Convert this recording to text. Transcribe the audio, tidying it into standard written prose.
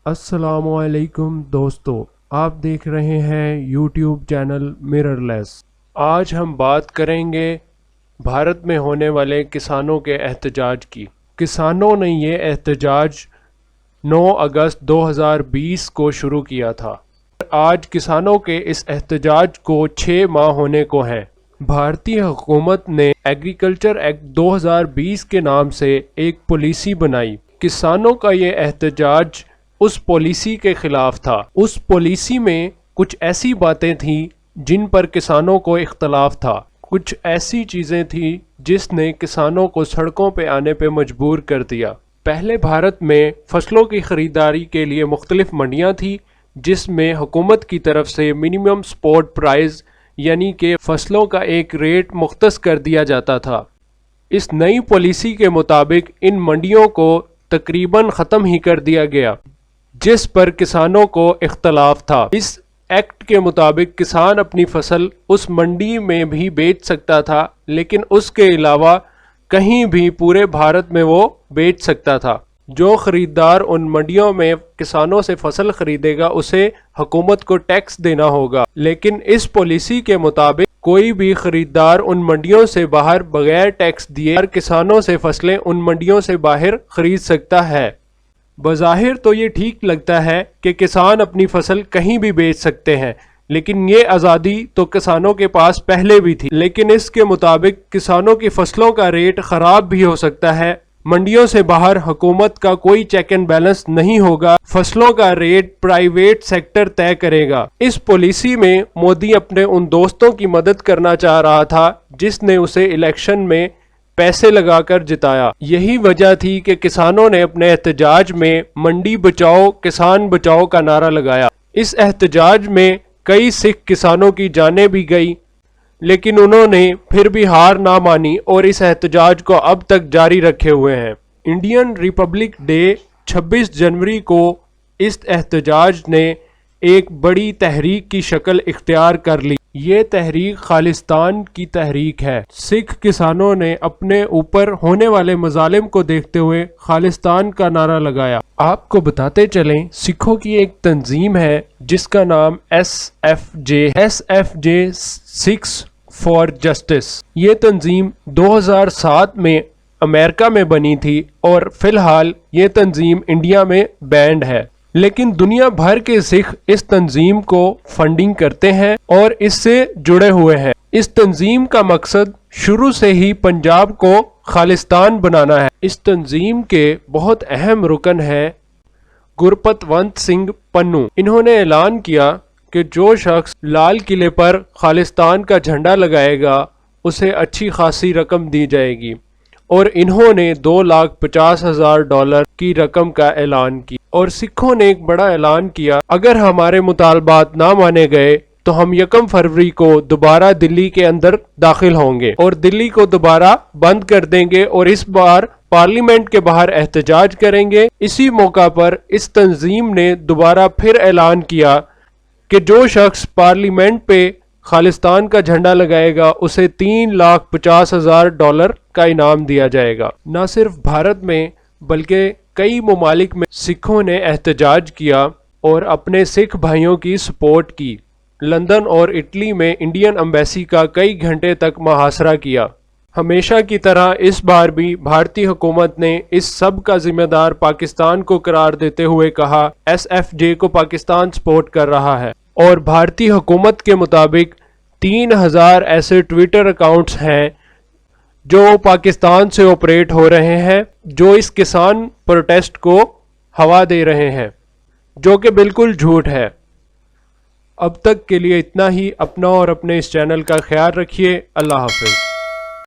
السلام علیکم دوستو، آپ دیکھ رہے ہیں یوٹیوب چینل مرر لیس۔ آج ہم بات کریں گے بھارت میں ہونے والے کسانوں کے احتجاج کی۔ کسانوں نے یہ احتجاج 9 اگست 2020 کو شروع کیا تھا۔ آج کسانوں کے اس احتجاج کو 6 ماہ ہونے کو ہیں۔ بھارتی حکومت نے ایگریکلچر ایکٹ 2020 کے نام سے ایک پالیسی بنائی۔ کسانوں کا یہ احتجاج اس پالیسی کے خلاف تھا۔ اس پالیسی میں کچھ ایسی باتیں تھیں جن پر کسانوں کو اختلاف تھا، کچھ ایسی چیزیں تھیں جس نے کسانوں کو سڑکوں پہ آنے پہ مجبور کر دیا۔ پہلے بھارت میں فصلوں کی خریداری کے لیے مختلف منڈیاں تھیں جس میں حکومت کی طرف سے منیمم سپورٹ پرائز یعنی کہ فصلوں کا ایک ریٹ مختص کر دیا جاتا تھا۔ اس نئی پالیسی کے مطابق ان منڈیوں کو تقریباً ختم ہی کر دیا گیا، جس پر کسانوں کو اختلاف تھا۔ اس ایکٹ کے مطابق کسان اپنی فصل اس منڈی میں بھی بیچ سکتا تھا، لیکن اس کے علاوہ کہیں بھی پورے بھارت میں وہ بیچ سکتا تھا۔ جو خریدار ان منڈیوں میں کسانوں سے فصل خریدے گا اسے حکومت کو ٹیکس دینا ہوگا، لیکن اس پالیسی کے مطابق کوئی بھی خریدار ان منڈیوں سے باہر بغیر ٹیکس دیے کسانوں سے فصلیں ان منڈیوں سے باہر خرید سکتا ہے۔ بظاہر تو یہ ٹھیک لگتا ہے کہ کسان اپنی فصل کہیں بھی بیچ سکتے ہیں، لیکن یہ آزادی تو کسانوں کے پاس پہلے بھی تھی، لیکن اس کے مطابق کسانوں کی فصلوں کا ریٹ خراب بھی ہو سکتا ہے۔ منڈیوں سے باہر حکومت کا کوئی چیک اینڈ بیلنس نہیں ہوگا، فصلوں کا ریٹ پرائیویٹ سیکٹر طے کرے گا۔ اس پالیسی میں مودی اپنے ان دوستوں کی مدد کرنا چاہ رہا تھا جس نے اسے الیکشن میں پیسے لگا کر جتایا۔ یہی وجہ تھی کہ کسانوں نے اپنے احتجاج میں منڈی بچاؤ کسان بچاؤ کا نعرہ لگایا۔ اس احتجاج میں کئی سکھ کسانوں کی جانیں بھی گئی، لیکن انہوں نے پھر بھی ہار نہ مانی اور اس احتجاج کو اب تک جاری رکھے ہوئے ہیں۔ انڈین ریپبلک ڈے 26 جنوری کو اس احتجاج نے ایک بڑی تحریک کی شکل اختیار کر لی۔ یہ تحریک خالصتان کی تحریک ہے۔ سکھ کسانوں نے اپنے اوپر ہونے والے مظالم کو دیکھتے ہوئے خالصتان کا نعرہ لگایا۔ آپ کو بتاتے چلیں، سکھوں کی ایک تنظیم ہے جس کا نام SFJ سکھس فار جسٹس۔ یہ تنظیم 2007 میں امریکہ میں بنی تھی اور فی الحال یہ تنظیم انڈیا میں بینڈ ہے، لیکن دنیا بھر کے سکھ اس تنظیم کو فنڈنگ کرتے ہیں اور اس سے جڑے ہوئے ہیں۔ اس تنظیم کا مقصد شروع سے ہی پنجاب کو خالصتان بنانا ہے۔ اس تنظیم کے بہت اہم رکن ہے گرپت ونت سنگھ پنو۔ انہوں نے اعلان کیا کہ جو شخص لال قلعے پر خالصتان کا جھنڈا لگائے گا اسے اچھی خاصی رقم دی جائے گی، اور انہوں نے $2,50,000 کی رقم کا اعلان کیا۔ اور سکھوں نے ایک بڑا اعلان کیا، اگر ہمارے مطالبات نہ مانے گئے تو ہم 1 فروری کو دوبارہ دلی کے اندر داخل ہوں گے اور دلی کو دوبارہ بند کر دیں گے اور اس بار پارلیمنٹ کے باہر احتجاج کریں گے۔ اسی موقع پر اس تنظیم نے دوبارہ پھر اعلان کیا کہ جو شخص پارلیمنٹ پہ خالصتان کا جھنڈا لگائے گا اسے $3,50,000 کا انعام دیا جائے گا۔ نہ صرف بھارت میں بلکہ کئی ممالک میں سکھوں نے احتجاج کیا اور اپنے سکھ بھائیوں کی سپورٹ کی۔ لندن اور اٹلی میں انڈین ایمبیسی کا کئی گھنٹے تک محاصرہ کیا۔ ہمیشہ کی طرح اس بار بھی بھارتی حکومت نے اس سب کا ذمہ دار پاکستان کو قرار دیتے ہوئے کہا SFJ کو پاکستان سپورٹ کر رہا ہے، اور بھارتی حکومت کے مطابق 3,000 ایسے ٹویٹر اکاؤنٹس ہیں جو پاکستان سے آپریٹ ہو رہے ہیں، جو اس کسان پروٹیسٹ کو ہوا دے رہے ہیں، جو کہ بالکل جھوٹ ہے۔ اب تک کے لیے اتنا ہی۔ اپنا اور اپنے اس چینل کا خیال رکھیے۔ اللہ حافظ۔